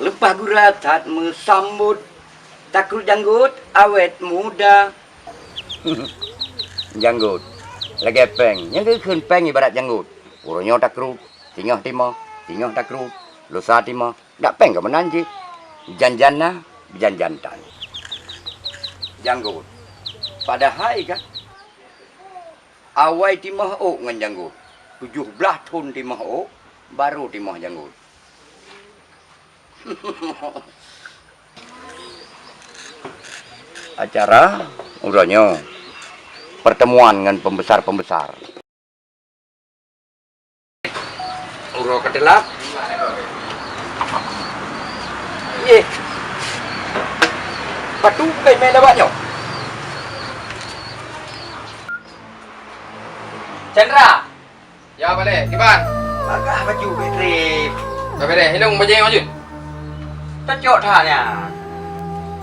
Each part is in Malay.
Lepas guratat sambut takrut janggut awet muda. Janggut lagi peng yang keun peng ibarat janggut uronyo takrut tingah takrut lusa timo dak peng ke menanji janjana janjantan janggut pada hai kan awai timah o ngan janggut 17 tahun timah o baru timah janggut. Acara uronyo pertemuan dengan pembesar-pembesar. Uro kedelap. Ye. Patu kai main lawaknya. Chandra. Ya balik, Iban. Bagah baju trip. Balik, hilung baju yang maju. Tacok thanya.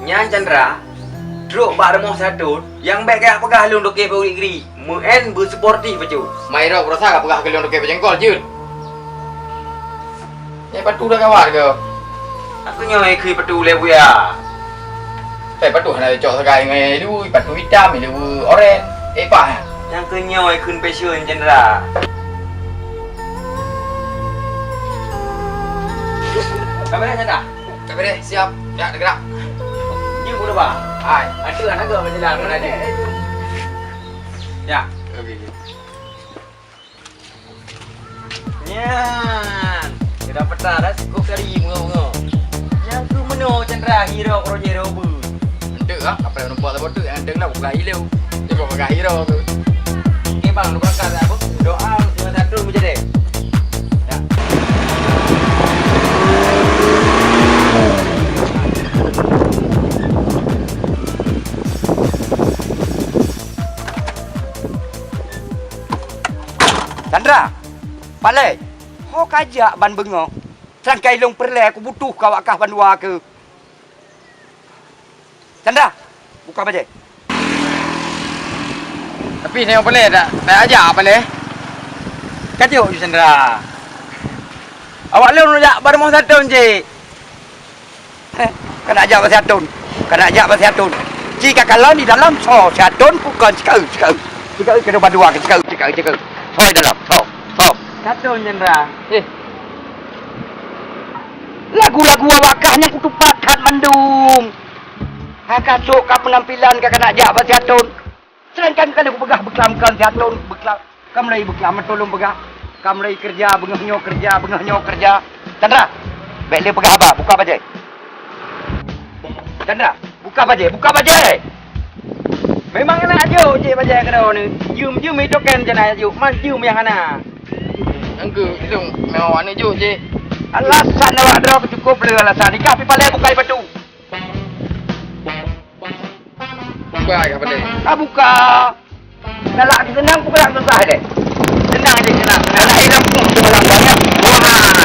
Nyan Chandra. Druk bak remah satu yang baik gak pegah lu untuk ke negeri. Muen bersportif baju. Mai ro berusaha gak pegah keliung ke bejengkol jun. Ya patu dah kawat ke. Aku nyoi kui patu le buya. Patu hana cok sekai ngai lu patu hitam ni lu oren. Pah. Yang ku nyoi kun passion Chandra. Kamera Chandra. Kamera siap. Ya gerak. Jom boleh ba? Hai. Ada anak ke berjalan mana dia? Ya. Okey. Nyan. Kita petah dah cukup kali bunga-bunga. Yang ku meno Chandra hero projek robu. Ndek ah, apa yang nampak tu yang ndek lah bukan hilau. Dia bukan hero tu. Okey bang, lu berangkat apa? Doa dengan satu macam dia. Ya. Chandra, palai. Ho kajak ban bengok. Serangkai long perle aku butuh kawakah ban dua ke. Chandra, buka baje. Tapi saya boleh tak ajak boleh. Kajuk je Chandra. Awak lu nak bar mau satun je. Kena ajak bar satun. Kena ajak bar satun. Jika kalau di dalam so satun bukan sekau. Sekau kena bar dua ke sekau. So dalam. So. Satun Chandra. Lagu-lagu awakahnya kutu pakat mendung. Haka sok ka penampilan ka kena ajak bar satun. Sedangkan kalau aku pegah beklamkan satun, kamlai beklam tolong pegah. Kamlai kerja, bengahnya kerja. Chandra, baik dia pegah apa? Buka baje. Chandra, buka baje. Memang enak aja je baje kena ni. Jum itu kan jana aja. Mas jum yang ana. Angku hilung mewah ni je. Alasan awak dah cukup le alasan. Nikah pi palai buka batu. Buka ke boleh. Buka. Nak senang buka susah deh. Senang je senang. Nak hilang pun malam banyak. Wah.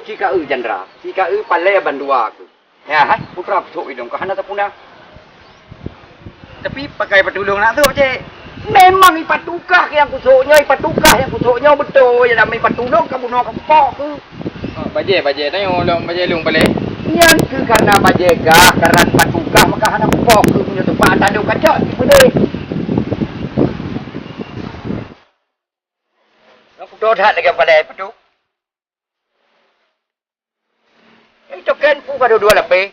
Jika Chandra, jika palai bandua aku. Ya, putra besok hidung ke hana tapuna. Tapi pakai patulung nak tu je. Memang ipatukah yang kusuknya betul. Ya namai patulung kamu nak kepok ke. Baje tanya long baje lung boleh. Yang ke karena baje gah, karena patukah maka hana kepok ke punya tempat ada kacak boleh. Aku dohat lagi palai patuk. Itu kan pu pada dua lapis.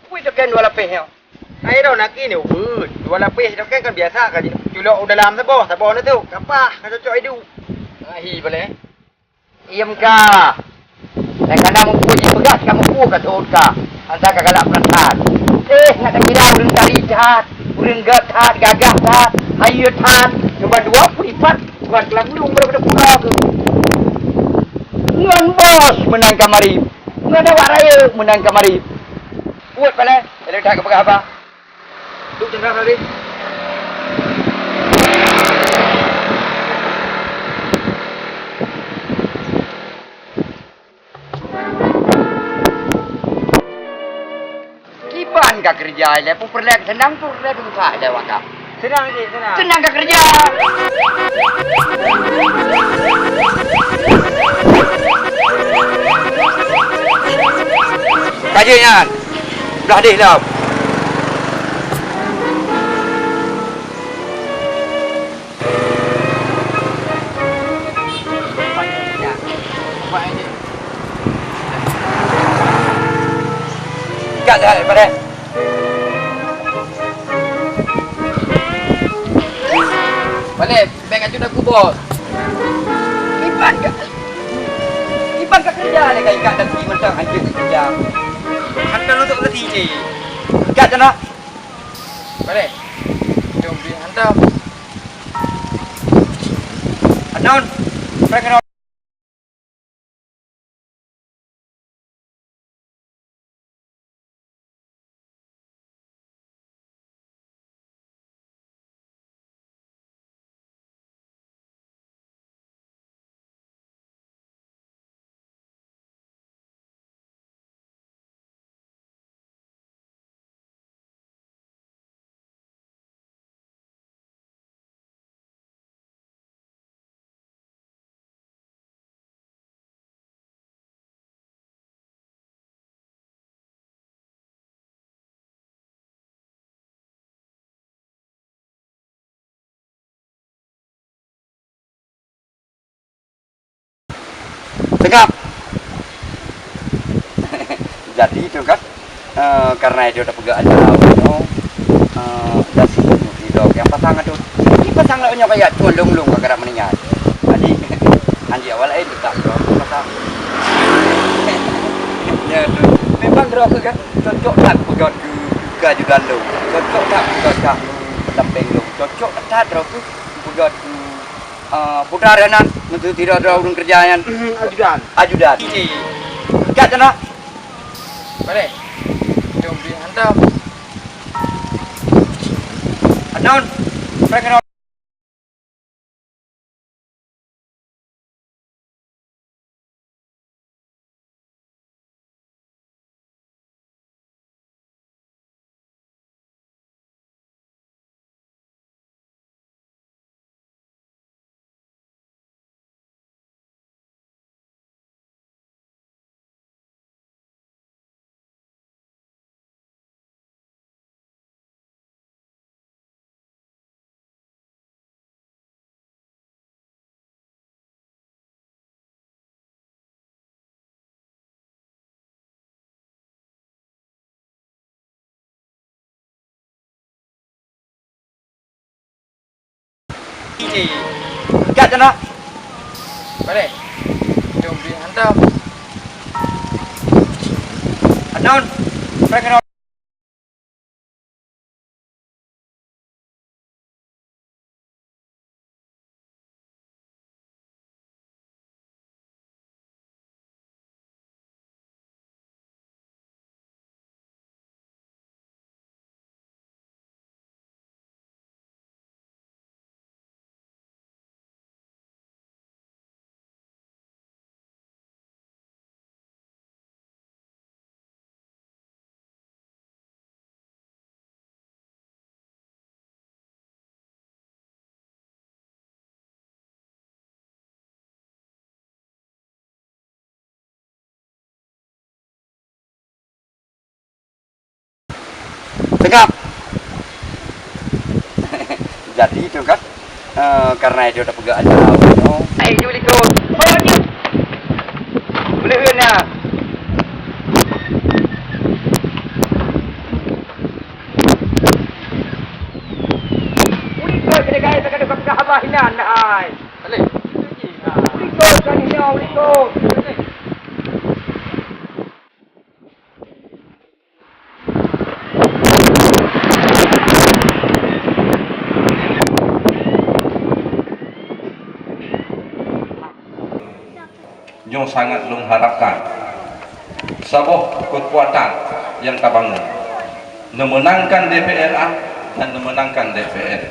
Pu itu kan dua lapis ya. Air dah nak ni dua lapis itu kan biasa kan. Julok dalam sabah ni tu. Kapah kan cocok hidup. Hi boleh. Iem ka. Dan kana mempuji pegas kamu pu ka tu ka. Anta ka galak perasaan. Nak tak kira urang cari jahat. Urang gagah jahat. Ayu jahat. Coba dua puripat. Bukan kelang belum berapa pura tu. Ngan bos menang kamari. Ngan awak raya menang kamari. Buat pala. Ada tak ke apa? Duk Chandra tadi. ke kerja le, pun perlek senang pun perlek susah le wakak. Senang je, senang. Senang ke kerja. Kajinya. Belah deh lah. Kat dah pada. Balik, beg acu dah kubur. Iban kat kerja le kai kat dan pergi mentang anjing kat kerja. Hantar untuk kerja je. Kat sana. Balik. Jom pergi hantar. Anon. Pergi Tegap. Jadi itu kan karena dia udah pegang aja dah sibuk gitu yang pasangan tu ini pasangan nya kayak colong-long kagak meninggal jadi anjing awal itu tak pasang ya tu memang roh kan cocok tak pegang juga juga lu cocok tak pegang dah lembeng lu cocok tak roh tu pegang putaranan untuk tidak ada urung kerjaan ajudan kat sana. Balik. Jom pergi hantar. Anon. Pergi kat sana. Balik. Jom pergi hantar. Anon. Pergi tegap. Jadi itu kan karena dia udah pegang aja ayo juli tu boleh na uli ko kena gaya tak ada apa hinan ai Balik. uli ko kan ini uli ko Jom sangat mengharapkan sebuah kekuatan yang terbangun memenangkan DPR dan memenangkan DPR.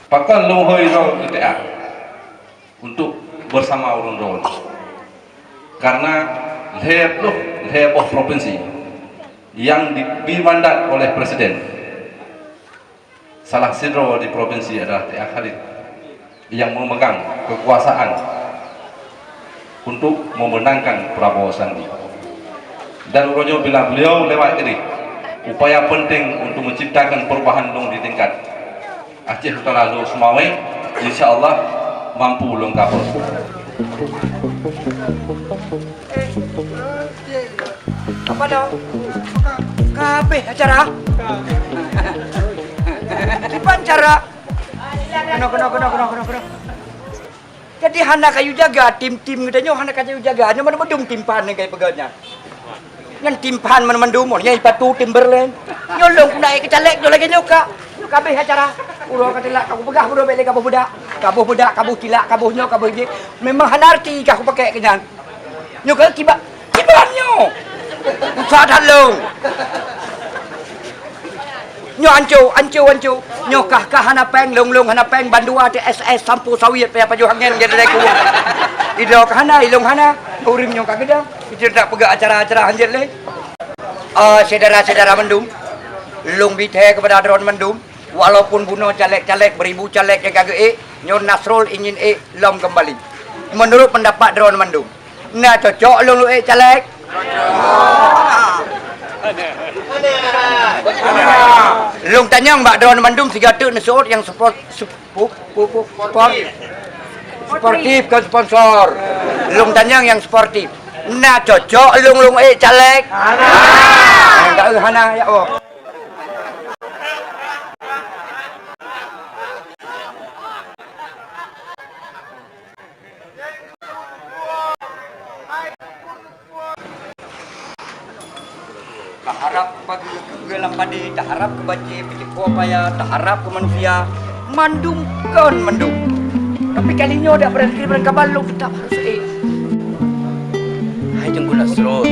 Pakai luhoi rol DPR untuk bersama urun rol. Karena lehboh provinsi yang diberi mandat oleh Presiden. Salah sidro di provinsi adalah T.A. Khalid yang memegang kekuasaan untuk memenangkan Prabowo Sandi. Dan uronyo bila beliau lewat ini, upaya penting untuk menciptakan perubahan long di tingkat Aceh Utara lo Sumawai, insya-Allah mampu long kapal. Apa dah? Kabeh acara. Kipan cara. Kena. Jadi hana kayu jaga tim-tim katanya hana kayu jaga nya mana medum timpan ni kayak peganya. Ngan timpan mana mendum nya ipatu Timberland. Nyolong ku naik ke caleg do lagi nyoka. Kabeh acara. Uro katila aku pegah budak bele kabuh budak, kabuh tilak, kabuhnya kabuh je. Memang hanarti ka aku pakai kenyan. Nyoka kibanyo. Usah dalung. Nyo ancu. Nyo kah hana peng long hana peng bandua te SS sampu sawit pe apa johangen jadi leku. Ido hana ilong hana urim nyo kageda. Itu tak pegak acara-acara hanjir le. Saudara-saudara mendum. Long bithe kepada Dron mendum. Walaupun bunuh caleg-caleg beribu caleg yang kagak nyo Nasrul ingin lom kembali. Menurut pendapat Dron mendum. Nah cocok long lu caleg. Long tanya Mbak Dron Mandum 3 nesut yang sportif kan sponsor. Long tanya yang sportif. Nah cocok long caleg. Enggak hana ya oh. Tak harap bagi gelang padi, tak harap ke baca pikir kuapaya, tak harap ke manusia. Mandum. Tapi kalinya dah berhenti berkabar lu tetap harus Hai jengku Nasrul.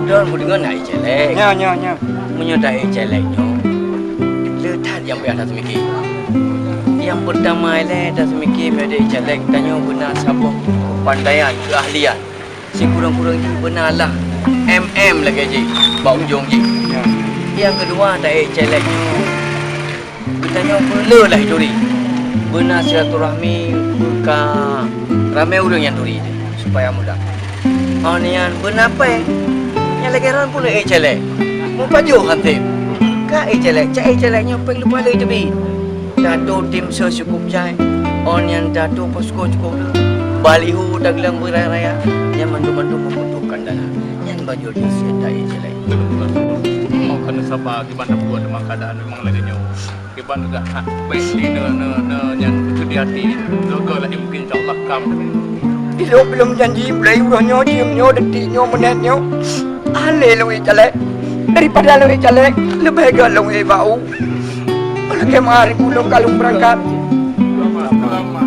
Dan ku dengar nak celek. Nya. Menyodai celeknya. Letak yang biar dah semikir. Yang pertama dah semikir ada celek tanya benar siapa kepandaian, keahlian. Si kurang-kurang ni benarlah. Lagi je. Bau ujung je. Yang kedua tak celeknya. Bertanya perlu lah duri. Benar silaturahmi buka ramai orang yang duri supaya mudah. Anian benar apa? Yang lagi ran pun celek. Mau baju hati. Ka celek, celeknya peng lupa lagi tebi. Dato tim secukup cai. Anian dato posko cukup. Balihu daglang beraya-raya yang mandu-mandu membutuhkan dana. Yang baju di sini celek. Mau kena sabar di mana buat memang keadaan memang lagi nyawa. Kiban juga baik di yang itu di hati. Logo lagi mungkin insyaAllah kamu. Hidup belum janji mulai urahnya, ciumnya, detiknya, menitnya. Ale lu celek. Daripada lu celek, lebih galung bau. Lagi mari pulung kalung berangkat. Lama.